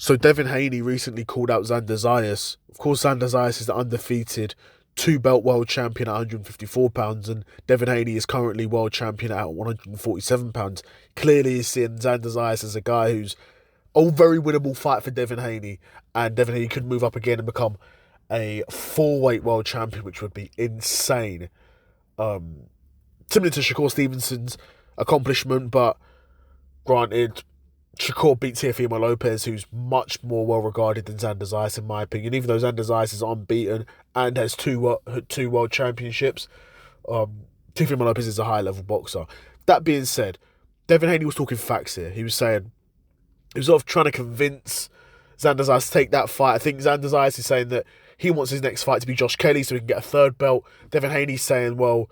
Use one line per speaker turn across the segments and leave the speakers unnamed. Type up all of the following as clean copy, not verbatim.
So Devin Haney recently called out Xander Zayas. Of course, Xander Zayas is the undefeated two-belt world champion at 154 pounds, and Devin Haney is currently world champion at 147 pounds. Clearly, he's seeing Xander Zayas as a guy who's a very winnable fight for Devin Haney, and Devin Haney could move up again and become a four-weight world champion, which would be insane. Similar to Shakur Stevenson's accomplishment, but granted, Shakur beat Teofimo Lopez, who's much more well regarded than Xander Zayas, in my opinion. Even though Xander Zayas is unbeaten and has two world championships, Teofimo Lopez is a high level boxer. That being said, Devin Haney was talking facts here. He was sort of trying to convince Xander Zayas to take that fight. I think Xander Zayas is saying that he wants his next fight to be Josh Kelly so he can get a third belt. Devin Haney's saying, well,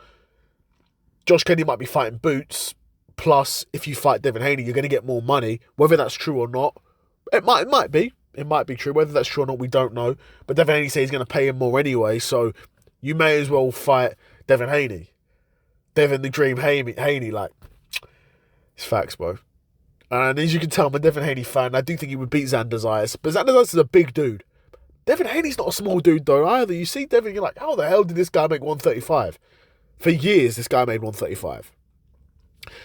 Josh Kelly might be fighting Boots. Plus, if you fight Devin Haney, you're going to get more money. Whether that's true or not, it might be. It might be true. Whether that's true or not, we don't know. But Devin Haney says he's going to pay him more anyway, so you may as well fight Devin Haney. Devin the Dream Haney, like, it's facts, bro. And as you can tell, I'm a Devin Haney fan. I do think he would beat Xander Zayas. But Xander Zayas is a big dude. Devin Haney's not a small dude, though, either. You see Devin, you're like, how the hell did this guy make 135? For years, this guy made 135.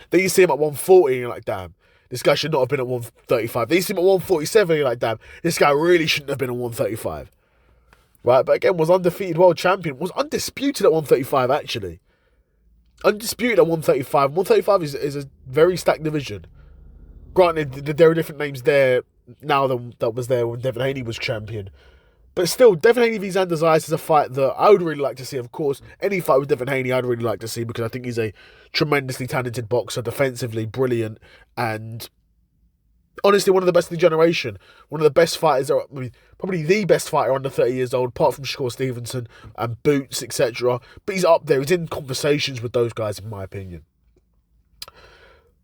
Then you see him at 140 and you're like, damn, this guy should not have been at 135. Then you see him at 147 and you're like, damn, this guy really shouldn't have been at 135. Right, but again, was undefeated world champion, was undisputed at 135 actually. Undisputed at 135. 135 is a very stacked division. Granted, there are different names there now than that was there when Devin Haney was champion. But still, Devin Haney v Xander Zayas is a fight that I would really like to see. Of course, any fight with Devin Haney I'd really like to see because I think he's a tremendously talented boxer, defensively brilliant, and honestly one of the best of the generation. One of the best fighters, probably the best fighter under 30 years old, apart from Shakur Stevenson and Boots, etc. But he's up there. He's in conversations with those guys, in my opinion.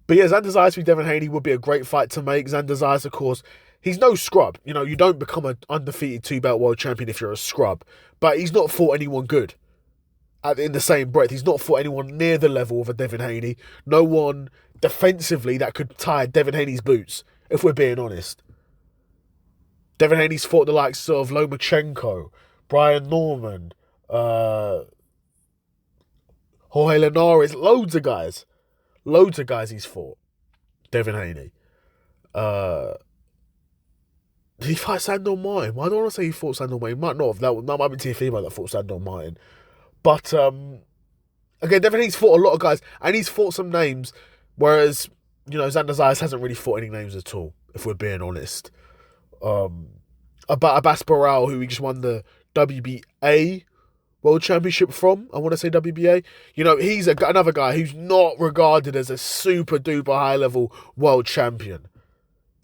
But yeah, Xander Zayas v Devin Haney would be a great fight to make. Xander Zayas, of course, he's no scrub. You know, you don't become an undefeated two-belt world champion if you're a scrub. But he's not fought anyone good. In the same breath, he's not fought anyone near the level of a Devin Haney. No one defensively that could tie Devin Haney's boots, if we're being honest. Devin Haney's fought the likes of Lomachenko, Brian Norman, Jorge Linares, loads of guys. Loads of guys he's fought. Devin Haney. Did he fight Sandor Martin? Well, I don't want to say he fought Sandor Martin. He might not have. That might be Teofimo that fought Sandor Martin. But, again, Devin Haney's fought a lot of guys. And he's fought some names. Whereas, you know, Xander Zayas hasn't really fought any names at all, if we're being honest. Abbas Barral, who he just won the WBA World Championship from. I want to say WBA. You know, he's another guy who's not regarded as a super duper high level world champion.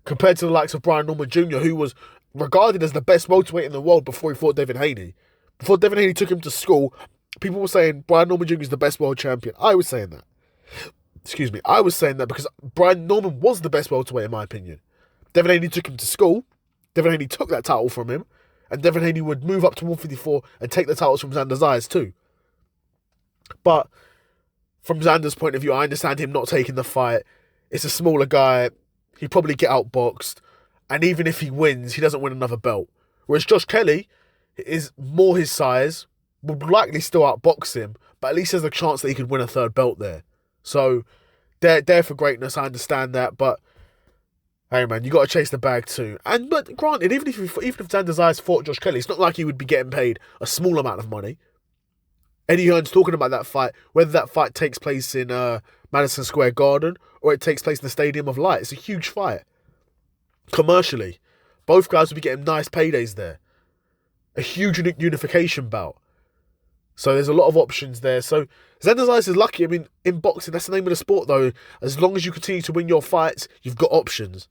Compared to the likes of Brian Norman Jr., who was regarded as the best welterweight in the world before he fought Devin Haney. Before Devin Haney took him to school, people were saying Brian Norman Jr. is the best world champion. I was saying that. Excuse me. I was saying that because Brian Norman was the best welterweight in my opinion. Devin Haney took him to school. Devin Haney took that title from him. And Devin Haney would move up to 154 and take the titles from Xander Zayas too. But from Xander's point of view, I understand him not taking the fight. It's a smaller guy. He'd probably get outboxed. And even if he wins, he doesn't win another belt. Whereas Josh Kelly is more his size, would likely still outbox him, but at least there's a chance that he could win a third belt there. So, they're for greatness, I understand that, but hey man, you got to chase the bag too. But granted, even if Xander Zayas fought Josh Kelly, it's not like he would be getting paid a small amount of money. Eddie Hearn's talking about that fight, whether that fight takes place in Madison Square Garden or it takes place in the Stadium of Light. It's a huge fight. Commercially, both guys will be getting nice paydays there. A huge unification bout. So there's a lot of options there. So Xander Zayas is lucky. I mean, in boxing, that's the name of the sport though. As long as you continue to win your fights, you've got options.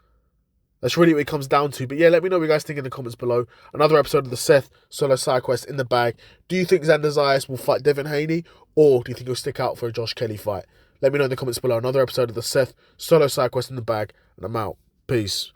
That's really what it comes down to. But yeah, let me know what you guys think in the comments below. Another episode of the Seth Solo Side Quest in the bag. Do you think Xander Zayas will fight Devin Haney? Or do you think he'll stick out for a Josh Kelly fight? Let me know in the comments below. Another episode of the Seth Solo Side Quest in the bag. And I'm out. Peace.